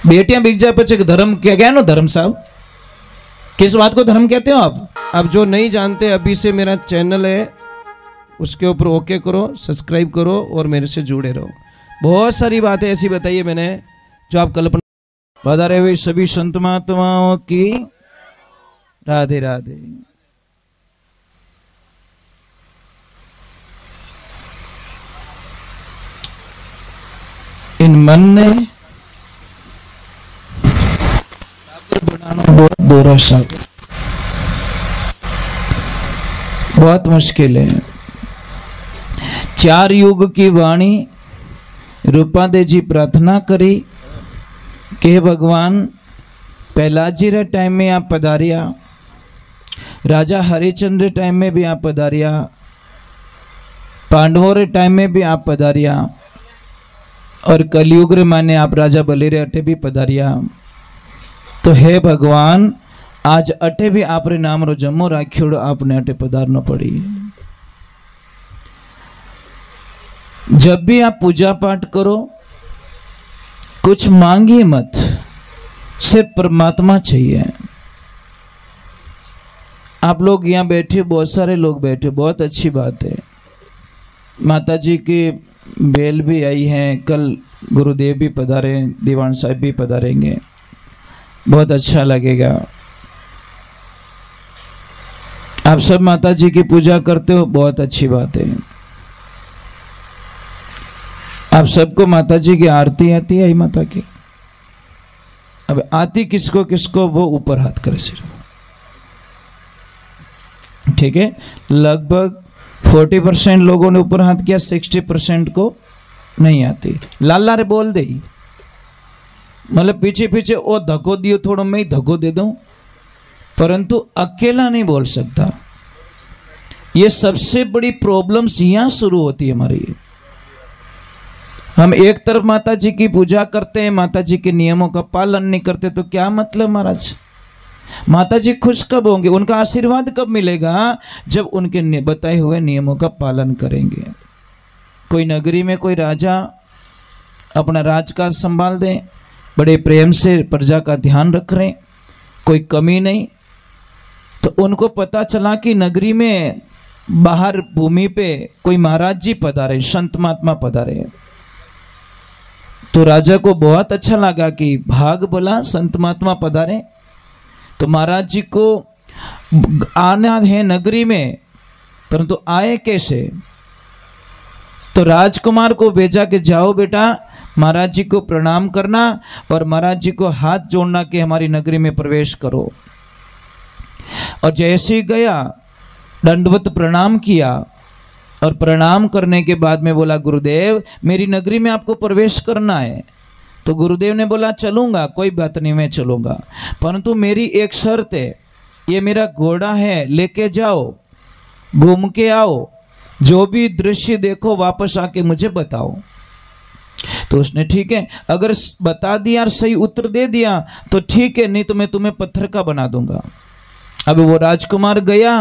बेटियां बिक जाए पचे धर्म क्या क्या नो धर्म साहब, किस बात को धर्म कहते हो आप? अब जो नहीं जानते अभी से मेरा चैनल है उसके ऊपर ओके करो, सब्सक्राइब करो और मेरे से जुड़े रहो। बहुत सारी बातें ऐसी बताई है मैंने जो आप कल्पना। पधारे हुए सभी संत महात्माओं की राधे राधे। इन मन ने बनाना बहुत दोहरा सागर, बहुत मुश्किल है। 4 युग की वाणी रूपादे जी प्रार्थना करी कि भगवान प्रहलाद जी रे टाइम में आप पधारिया, राजा हरिश्चंद्र टाइम में भी आप पधारिया, पांडवों रे टाइम में भी आप पधारिया, और कलयुग रे माने आप राजा बलि रे अटे भी पधारिया। तो हे भगवान आज अटे भी आप रे नाम रो जमो राख्योड़ो आपने अटे पधारना पड़ी। जब भी आप पूजा पाठ करो कुछ मांगिए मत, सिर्फ परमात्मा चाहिए। आप लोग यहाँ बैठे, बहुत सारे लोग बैठे, बहुत अच्छी बात है। माता जी की बेल भी आई हैं, कल गुरुदेव भी पधारे, दीवान साहब भी पधारेंगे, बहुत अच्छा लगेगा। आप सब माता जी की पूजा करते हो, बहुत अच्छी बात है। आप सबको माता जी की आरती आती है, आई माता की। अब आती किसको किसको, वो ऊपर हाथ करे सिर्फ, ठीक है। लगभग 40% लोगों ने ऊपर हाथ किया, 60% को नहीं आती। लाला रे बोल दे, मतलब पीछे पीछे ओ धक्को दियो, थोड़ा मैं ही धक्को दे दूं, परंतु अकेला नहीं बोल सकता। ये सबसे बड़ी प्रॉब्लम्स यहां शुरू होती है हमारी। हम एक तरफ माता जी की पूजा करते हैं, माता जी के नियमों का पालन नहीं करते, तो क्या मतलब महाराज? माता जी खुश कब होंगे, उनका आशीर्वाद कब मिलेगा? जब उनके बताए हुए नियमों का पालन करेंगे। कोई नगरी में कोई राजा अपना राजकाज संभाल दें, बड़े प्रेम से प्रजा का ध्यान रख रहे, कोई कमी नहीं, तो उनको पता चला कि नगरी में बाहर भूमि पे कोई महाराज जी पधारे, संत महात्मा पधारे, तो राजा को बहुत अच्छा लगा कि भाग बोला संत महात्मा पधारे। तो महाराज जी को आना है नगरी में, परंतु आए कैसे? तो राजकुमार को भेजा कि जाओ बेटा महाराज जी को प्रणाम करना और महाराज जी को हाथ जोड़ना कि हमारी नगरी में प्रवेश करो। और जैसे ही गया दंडवत प्रणाम किया, और प्रणाम करने के बाद में बोला गुरुदेव मेरी नगरी में आपको प्रवेश करना है। तो गुरुदेव ने बोला चलूंगा, कोई बात नहीं मैं चलूंगा, परंतु मेरी एक शर्त है, ये मेरा घोड़ा है, लेके जाओ, घूम के आओ, जो भी दृश्य देखो वापस आके मुझे बताओ। तो उसने ठीक है, अगर बता दिया और सही उत्तर दे दिया तो ठीक है, नहीं तो मैं तुम्हें पत्थर का बना दूंगा। अब वो राजकुमार गया,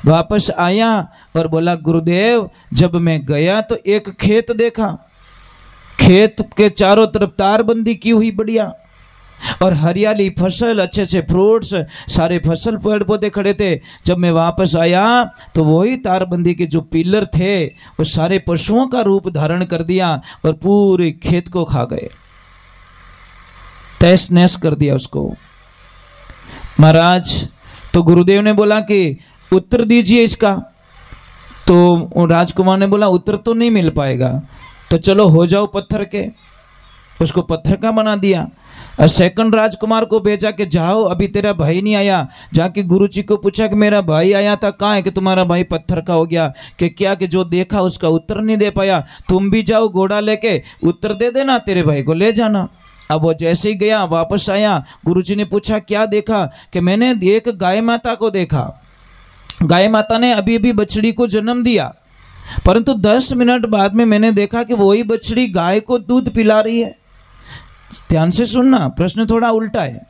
वापस आया और बोला गुरुदेव जब मैं गया तो एक खेत देखा, खेत के चारों तरफ तारबंदी की हुई बढ़िया, और हरियाली फसल, अच्छे अच्छे फ्रूट्स, सारे फसल पेड़ पौधे खड़े थे। जब मैं वापस आया तो वही तारबंदी के जो पिलर थे वो सारे पशुओं का रूप धारण कर दिया और पूरे खेत को खा गए, तहस नहस कर दिया उसको। महाराज तो गुरुदेव ने बोला कि उत्तर दीजिए इसका। तो राजकुमार ने बोला उत्तर तो नहीं मिल पाएगा, तो चलो हो जाओ पत्थर के। उसको पत्थर का बना दिया। और सेकंड राजकुमार को भेजा कि जाओ, अभी तेरा भाई नहीं आया। जाके गुरुजी को पूछा कि मेरा भाई आया था, कहाँ है कि तुम्हारा भाई पत्थर का हो गया? कि क्या कि जो देखा उसका उत्तर नहीं दे पाया, तुम भी जाओ घोड़ा लेके, उत्तर दे देना, तेरे भाई को ले जाना। अब वो जैसे ही गया वापस आया, गुरुजी ने पूछा क्या देखा? कि मैंने एक गाय माता को देखा, गाय माता ने अभी अभी बछड़ी को जन्म दिया, परंतु 10 मिनट बाद में मैंने देखा कि वही बछड़ी गाय को दूध पिला रही है। ध्यान से सुनना, प्रश्न थोड़ा उल्टा है।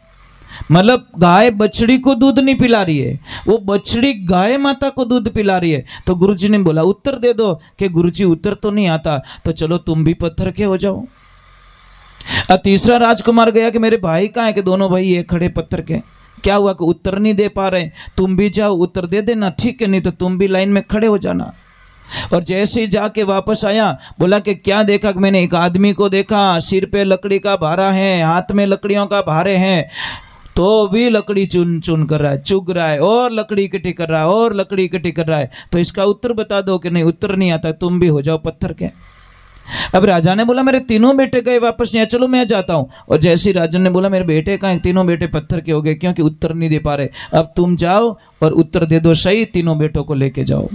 मतलब गाय बछड़ी को दूध नहीं पिला रही है, वो बछड़ी गाय माता को दूध पिला रही है। तो गुरुजी ने बोला उत्तर दे दो। कि गुरुजी उत्तर तो नहीं आता, तो चलो तुम भी पत्थर के हो जाओ। अब तीसरा राजकुमार गया कि मेरे भाई कहाँ है, कि दोनों भाई ये खड़े पत्थर के। क्या हुआ कि उत्तर नहीं दे पा रहे, तुम भी जाओ उत्तर दे देना, ठीक है, नहीं तो तुम भी लाइन में खड़े हो जाना। और जैसे ही जाके वापस आया, बोला कि क्या देखा, कि मैंने एक आदमी को देखा, सिर पे लकड़ी का भारा है, हाथ में लकड़ियों का भारे हैं, तो भी लकड़ी चुन चुन कर रहा है, चुग रहा है, और लकड़ी इकट्ठी कर रहा है, और लकड़ी इकट्ठी कर रहा है। तो इसका उत्तर बता दो। कि नहीं, उत्तर नहीं आता, तुम भी हो जाओ पत्थर के। अब राजा ने बोला मेरे तीनों बेटे गए वापस नहीं, चलो मैं जाता हूँ। और जैसे ही राजन ने बोला मेरे बेटे कहाँ, तीनों बेटे पत्थर के हो गए, क्योंकि उत्तर नहीं दे पा रहे। अब तुम जाओ और उत्तर दे दो सही, तीनों बेटों को लेके जाओ।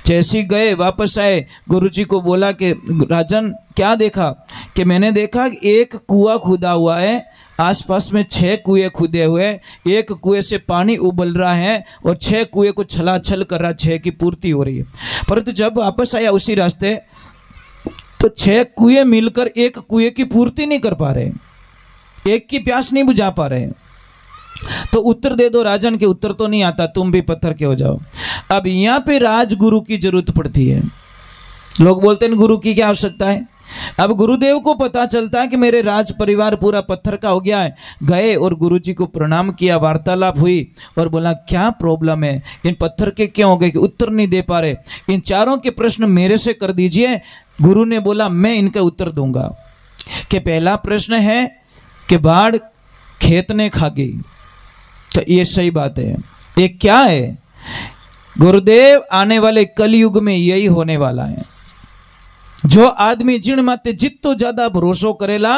जैसे ही गए वापस आए, गुरुजी को बोला कि राजन क्या देखा, कि मैंने देखा एक कुआं खुदा हुआ है, आसपास में 6 कुएं खुदे हुए, एक कुएं से पानी उबल रहा है और 6 कुएं को छलाछल कर रहा, 6 की पूर्ति हो रही है। परंतु जब वापस आया उसी रास्ते, तो 6 कुएं मिलकर एक कुएं की पूर्ति नहीं कर पा रहे, एक की प्यास नहीं बुझा पा रहे। तो उत्तर दे दो राजन, के उत्तर तो नहीं आता, तुम भी पत्थर के हो जाओ। अब यहाँ पे राजगुरु की जरूरत पड़ती है। लोग बोलते हैं गुरु की क्या आवश्यकता है। अब गुरुदेव को पता चलता है कि मेरे राज परिवार पूरा पत्थर का हो गया है। गए और गुरुजी को प्रणाम किया, वार्तालाप हुई और बोला क्या प्रॉब्लम है, इन पत्थर के क्यों हो गए, कि उत्तर नहीं दे पा रहे, इन चारों के प्रश्न मेरे से कर दीजिए। गुरु ने बोला मैं इनका उत्तर दूंगा। कि पहला प्रश्न है कि बाढ़ खेत ने खा गई, तो ये सही बात है। ये क्या है गुरुदेव, आने वाले कलयुग में यही होने वाला है। जो आदमी जिन माते जितो ज्यादा भरोसो करेला,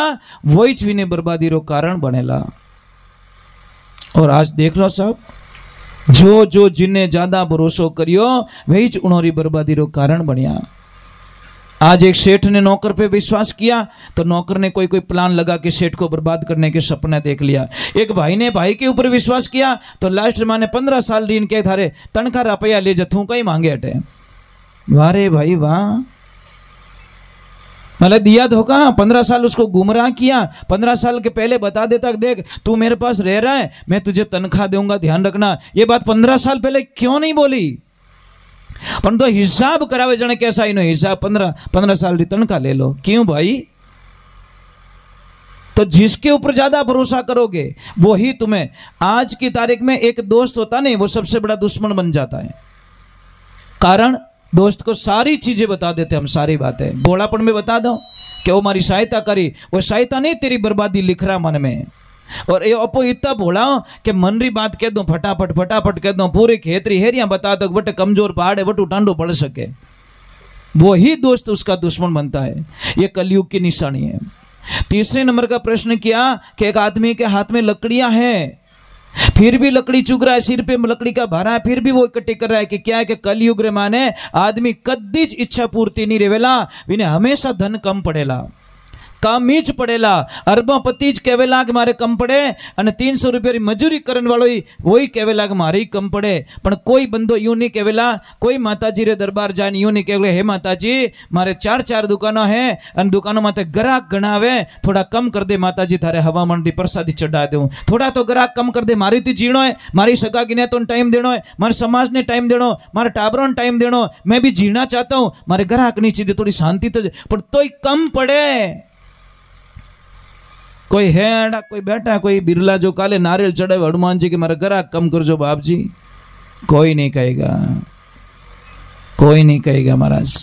वही ज विने बर्बादी रो कारण बनेला। और आज देख लो सब, जो जिन्हें ज्यादा भरोसो करियो, वही ज उनोरी बर्बादी रो कारण बनिया। आज एक सेठ ने नौकर पे विश्वास किया, तो नौकर ने कोई प्लान लगा के सेठ को बर्बाद करने के सपना देख लिया। एक भाई ने भाई के ऊपर विश्वास किया, तो लास्ट माने 15 साल ऋण के थारे तनखा रुपया ले जथू कहीं मांगे हटे। वारे भाई वाह, मतलब दिया धोखा। 15 साल उसको गुमराह किया, 15 साल के पहले बता देता देख तू मेरे पास रह रहा है, मैं तुझे तनख्वाह दूंगा, ध्यान रखना। ये बात 15 साल पहले क्यों नहीं बोली। पर तो हिसाब करावे जाने कैसा इनो हिसाब 15 साल की तनख्वाह ले लो, क्यों भाई। तो जिसके ऊपर ज्यादा भरोसा करोगे वो ही तुम्हें, आज की तारीख में एक दोस्त होता नहीं, वो सबसे बड़ा दुश्मन बन जाता है। कारण दोस्त को सारी चीजें बता देते हम, सारी बातें भोलापन में बता दो कि वो हमारी सहायता करी, वो सहायता नहीं तेरी बर्बादी लिख रहा मन में। और ये अपो इतना भोला कि मन री बात कह दो, फटाफट कह दो, पूरी खेतरी हेरिया बता दो, बट कमजोर पहाड़ है, बट टांडो पड़ सके, वो ही दोस्त उसका दुश्मन बनता है। ये कलयुग की निशानी है। तीसरे नंबर का प्रश्न किया कि एक आदमी के हाथ में लकड़ियां हैं, फिर भी लकड़ी चुग रहा है, सिर पे लकड़ी का भारा है, फिर भी वो इकट्ठी कर रहा है। कि क्या है कि कलयुग रे माने आदमी कद्दीज इच्छा पूर्ति नहीं रेवेला, विने हमेशा धन कम पड़ेला, कामीज पड़ेला। अरबोपति कहेला कि मारे कम पड़े, और 300 रुपया मजूरी करने वालों वही कहेला कि मारे ही कम पड़े। पर कोई बंदो यूं नहीं कहेला, कोई माताजी रे दरबार जाने यूं नहीं कहेला हे माताजी मारे 4 दुकानों है, और दुकानों माते ग्राहक गणावे, थोड़ा कम कर दे माताजी, थारे हवा मंडी प्रसादी चढ़ा दूं, थोड़ा तो ग्राहक कम कर दे, मारी तो जीणो है, मारी सगा की ने तो टाइम देनो है, मारे समाज ने टाइम देनो, मारे टाबरों ने टाइम देनो, मैं भी जीना चाहता हूँ, मारे ग्राहक नहीं चाहिए, थोड़ी शांति तो, पर तो कम पड़े। कोई है अड़ा, कोई बैठा, कोई बिरला जो काले नारियल चढ़े हनुमान जी के मारे ग्राहक कम कर जो बाप जी, कोई नहीं कहेगा, कोई नहीं कहेगा महाराज।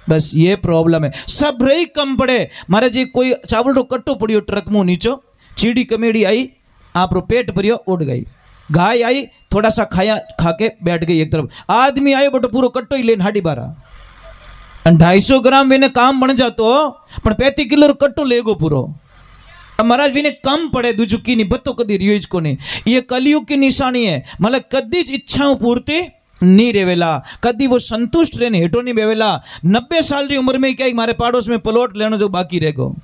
बस ये प्रॉब्लम है, सब रही कम पड़े महाराज जी। कोई चावल रो कट्टो पड़ियो ट्रक मुंह नीचो, चीड़ी कमेड़ी आई, आप रो पेट भरियो उड़ गई, गाय आई थोड़ा सा खाया, खा के बैठ गई एक तरफ, आदमी आयो बट पूरा कट्टो ही लेन 12.5 250 ग्राम मैंने काम बन जातो, पर 35 किलो कट्टो लेगो पूरो। महाराज विने कम पड़े दुजुकी नहीं बत्तो कदी रियोज को नहीं। ये कलयुग की निशानी है, मतलब कदी इच्छाओं पूर्ति नहीं रेवेला, कदी वो संतुष्ट रहने हेठो नहीं बेवेला। 90 साल की उम्र में क्या हमारे पाड़ोस में प्लॉट लेना जो बाकी रह गो।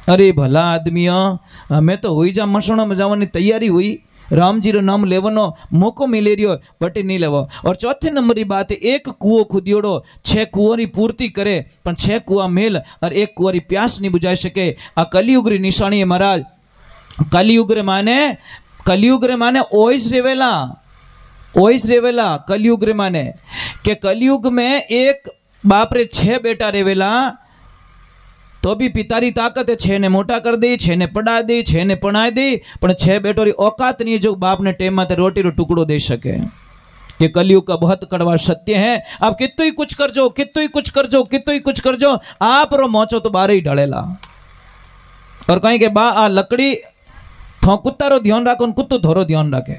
अरे भला आदमियों, हमें तो हुई जा मसणों में जाने तैयारी हुई, राम जी रो नाम लेवनो मौको मिले रियो बट नहीं लेवो। और चौथे नंबर की बात है, एक कुओं खुदियोड़ो 6 कुओं की पूर्ति करे, पर 6 कुआ मेल और 1 कुआ की प्यास नहीं बुझा सके। आ कलयुग री निशानी है महाराज। कलयुग रे माने ओइस रेवेला, ओइस रेवेला कलयुग रे माने के कलयुग में एक बाप रे 6 बेटा रेवेला, तो भी पितारी ताकत है, 6 ने मोटा कर दी, 6 ने पढ़ा दी, 6 ने पढ़ाई दी, पर 6 बेटों री औकात नहीं है जो बाप ने टेम माते रोटी रो टुकड़ो दे सके। ये कलयुग का बहुत कड़वा सत्य है। आप कितो ही कुछ कर जो, कितो ही कुछ कर जो, कितो ही कुछ कर जो, आप रो मोचो तो बारे ही ढलेला। और कहीं के बा आ लकड़ी थो कुत्ता रो ध्यान रखो, कुत्तो थोरो ध्यान रखे,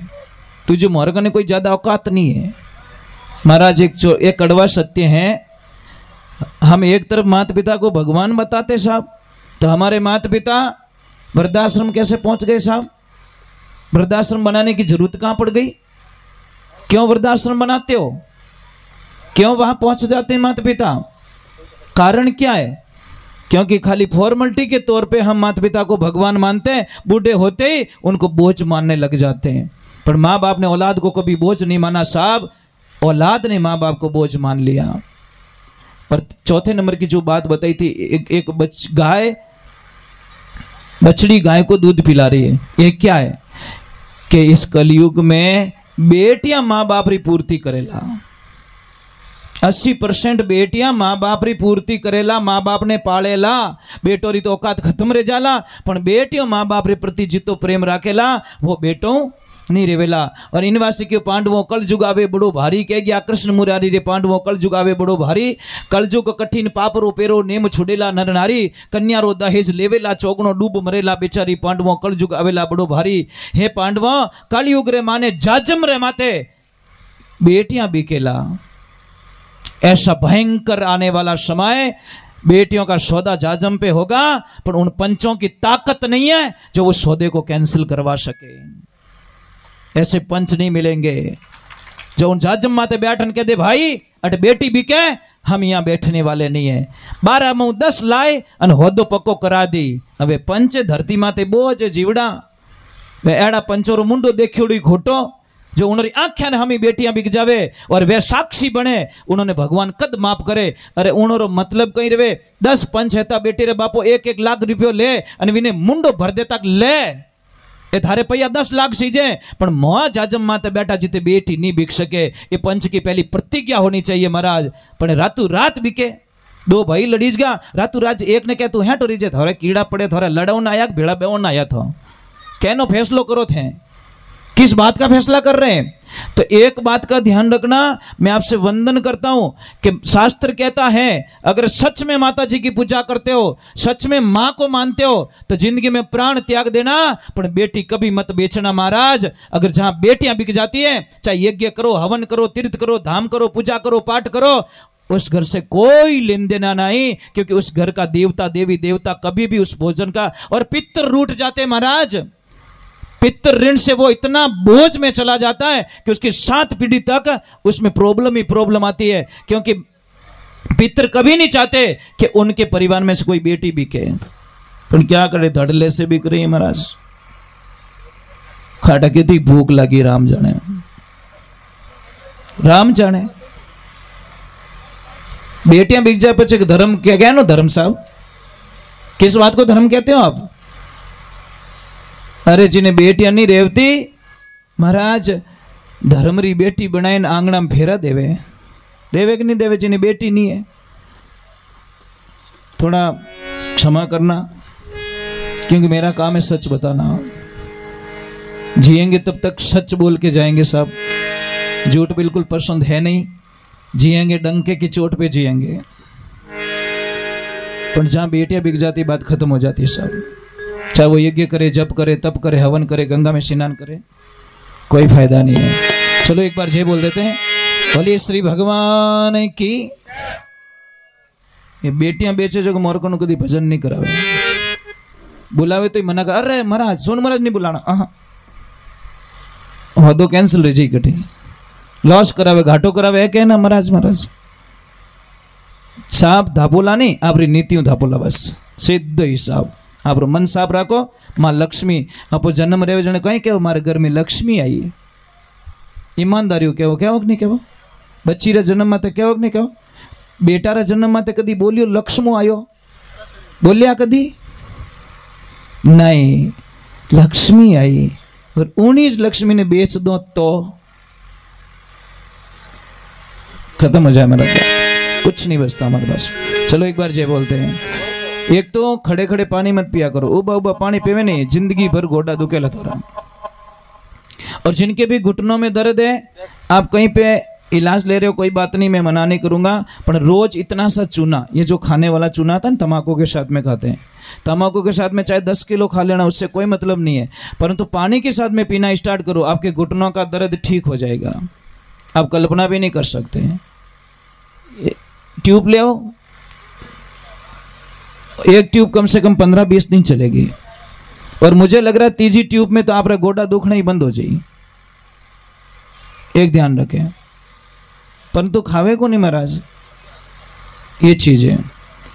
तुझे मोर कने कोई ज्यादा औकात नहीं है। महाराज एक कड़वा सत्य है। हम एक तरफ माता पिता को भगवान बताते साहब, तो हमारे माता पिता वृद्धाश्रम कैसे पहुंच गए साहब? वृद्धाश्रम बनाने की जरूरत कहां पड़ गई? क्यों वृद्धाश्रम बनाते हो? क्यों वहां पहुंच जाते हैं माता पिता? कारण क्या है? क्योंकि खाली फॉर्मेलिटी के तौर पे हम माता पिता को भगवान मानते हैं, बूढ़े होते ही उनको बोझ मानने लग जाते हैं। पर माँ बाप ने औलाद को कभी बोझ नहीं माना साहब, औलाद ने माँ बाप को बोझ मान लिया। और चौथे नंबर की जो बात बताई थी, एक गाय, बछड़ी गाय को दूध पिला रही है। ये क्या है कि इस कलयुग में बेटियां माँ बाप री पूर्ति करेला। 80% बेटियां माँ बाप री पूर्ति करेला, माँ बाप ने पालेला। बेटों री तो औकात खत्म रह जाला, पण बेटियों माँ बाप रे प्रति जितो प्रेम राखेला वो बेटों नहीं रेवेला। और इनवासी के पांडवों कल जुगावे बड़ो भारी कह गया कृष्ण मुरारी रे पांडवों कल जुगावे बड़ो भारी। कलजुग कठिन पापरो पेरो नेम छुड़ेला नर नारी, कन्या रो दहेज लेवेला चौगणो डूब मरेला बेचारी पांडवों कल जुग आवेला बड़ो भारी। हे पांडवों कलयुग रे माने जाजम रे माते बेटियां बिकेला। ऐसा भयंकर आने वाला समय, बेटियों का सौदा जाजम पे होगा, पर उन पंचों की ताकत नहीं है जो वो सौदे को कैंसिल करवा सके। ऐसे पंच नहीं मिलेंगे जो उन जाजम माते बैठन के दे भाई अट बेटी बिके, हम यहाँ बैठने वाले नहीं है। 12 मुँह 10 लाए अन होदो पक्को करा दी। अबे पंच धरती माते बोझ जीवड़ा, वे एड़ा पंचोरो मुंडो देखियोड़ी खोटो जो उन्होंने आख्या ने हमी बेटियां बिक जावे और वे साक्षी बने, उन्होंने भगवान कद माफ करे। अरे उन्होंने मतलब कहीं रहे 10 पंच हेता बेटी रे बापो 1-1 लाख रुपयो ले अन विने मुंडो भर दे तक ले, ए थारे पैया 10 लाख सीजे, पण मोआ जाजम माते बैठा जिते बेटी नहीं बिक सके। ये पंच की पहली प्रतिज्ञा होनी चाहिए महाराज। पण रातों रात बिके, 2 भाई लड़ीज गया रातों रात, एक ने कह तू है टोरी जे थोड़े कीड़ा पड़े, थोड़े लड़ाउन आया भेड़ा बेवन आया था, कहनो फैसलो करो थे, किस बात का फैसला कर रहे हैं? तो एक बात का ध्यान रखना, मैं आपसे वंदन करता हूं कि शास्त्र कहता है अगर सच में माता जी की पूजा करते हो, सच में मां को मानते हो, तो जिंदगी में प्राण त्याग देना, पर बेटी कभी मत बेचना महाराज। अगर जहां बेटियां बिक जाती है, चाहे यज्ञ करो, हवन करो, तीर्थ करो, धाम करो, पूजा करो, पाठ करो, उस घर से कोई लेन देना नहीं, क्योंकि उस घर का देवता देवी देवता कभी भी उस भोजन का, और पितर रूठ जाते महाराज। पितर ऋण से वो इतना बोझ में चला जाता है कि उसकी 7 पीढ़ी तक उसमें प्रॉब्लम ही प्रॉब्लम आती है, क्योंकि पितर कभी नहीं चाहते कि उनके परिवार में से कोई बेटी बिके। पर क्या करे, धड़ल्ले से बिक रही है महाराज। खाटा कितनी भूख लगी राम जाने, राम जाने। बेटियां बिक जाए पचे धर्म क्या गया नो धर्म साहब, किस बात को धर्म कहते हो आप? अरे जिन्हें बेटियां नहीं रेवती महाराज, धर्म री बेटी बनाए आंगणा में फेरा देवे, देवे कि नहीं देवे जिन्हें बेटी नहीं है? थोड़ा क्षमा करना, क्योंकि मेरा काम है सच बताना। जिएंगे तब तक सच बोल के जाएंगे साहब, झूठ बिल्कुल पसंद है नहीं। जिएंगे डंके की चोट पे जिएंगे, पर जहां बेटियां बिक जाती बात खत्म हो जाती है साहब। चाहे वो यज्ञ करे, जप करे, तप करे, हवन करे, गंगा में स्नान करे, कोई फायदा नहीं है। चलो एक बार जय बोल देते हैं, बोलिए श्री भगवान की। ये बेटियां बेचे जो मोर को कभी भजन नहीं करावे, बुलावे तो ही मना कर, अरे महाराज सोन महाराज नहीं बुलाना, होदो कैंसिल रह जाए, कटी लॉस करावे, घाटो करावे, है कहना महाराज महाराज साहब धापोला नहीं, आप नीतियों धापोला बस सिद्ध हिसाब। आप मन साफ रखो, माँ लक्ष्मी आप जन्म रहे जने कहीं कहो मारे घर में लक्ष्मी आई है। ईमानदारी कहो, कहो कि नहीं कहो? बच्ची रा जन्म माते कहो कि नहीं कहो? बेटा रा जन्म माते कदी बोलियो लक्ष्मो आयो? बोलिया कदी नहीं, लक्ष्मी आई। और 19 लक्ष्मी ने बेच दो तो खत्म हो जाए मेरा, कुछ नहीं बचता हमारे पास। चलो एक बार जय बोलते हैं, एक तो खड़े खड़े पानी मत पिया करो, उबा उबा पानी पीवे नहीं, जिंदगी भर गोडा दुखेला थोड़ा। और जिनके भी घुटनों में दर्द है, आप कहीं पे इलाज ले रहे हो, कोई बात नहीं, मैं मना नहीं करूंगा, पर रोज इतना सा चूना, ये जो खाने वाला चूना था ना, तम्बाकू के साथ में खाते हैं, तम्बाकू के साथ में चाहे 10 किलो खा लेना, उससे कोई मतलब नहीं है, परंतु पानी के साथ में पीना स्टार्ट करो, आपके घुटनों का दर्द ठीक हो जाएगा। आप कल्पना भी नहीं कर सकते। ट्यूब ले आओ, एक ट्यूब कम से कम 15-20 दिन चलेगी, और मुझे लग रहा है तीसरी ट्यूब में तो आपका गोडा दुखना ही बंद हो जाएगी। एक ध्यान रखें, परंतु खावे को नहीं महाराज, ये चीज है।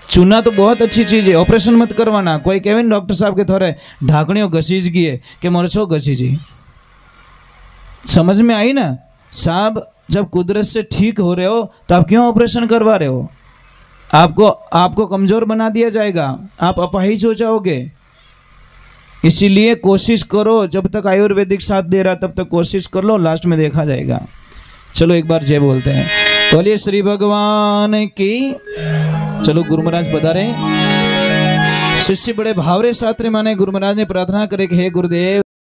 चूना तो बहुत अच्छी चीज है, ऑपरेशन मत करवाना। कोई कहे डॉक्टर साहब के थोड़े ढाकणियों घसीज गई है कि मरछो घसीजी, समझ में आई ना साहब। जब कुदरत से ठीक हो रहे हो तो आप क्यों ऑपरेशन करवा रहे हो? आपको कमजोर बना दिया जाएगा, आप अपाहिज हो जाओगे। इसीलिए कोशिश करो, जब तक आयुर्वेदिक साथ दे रहा तब तक कोशिश कर लो, लास्ट में देखा जाएगा। चलो एक बार जय बोलते हैं, बोलिए श्री भगवान की। चलो गुरु महाराज बता रहे, शिष्य बड़े भावरे शास्त्री माने गुरु महाराज ने प्रार्थना करे कि हे गुरुदेव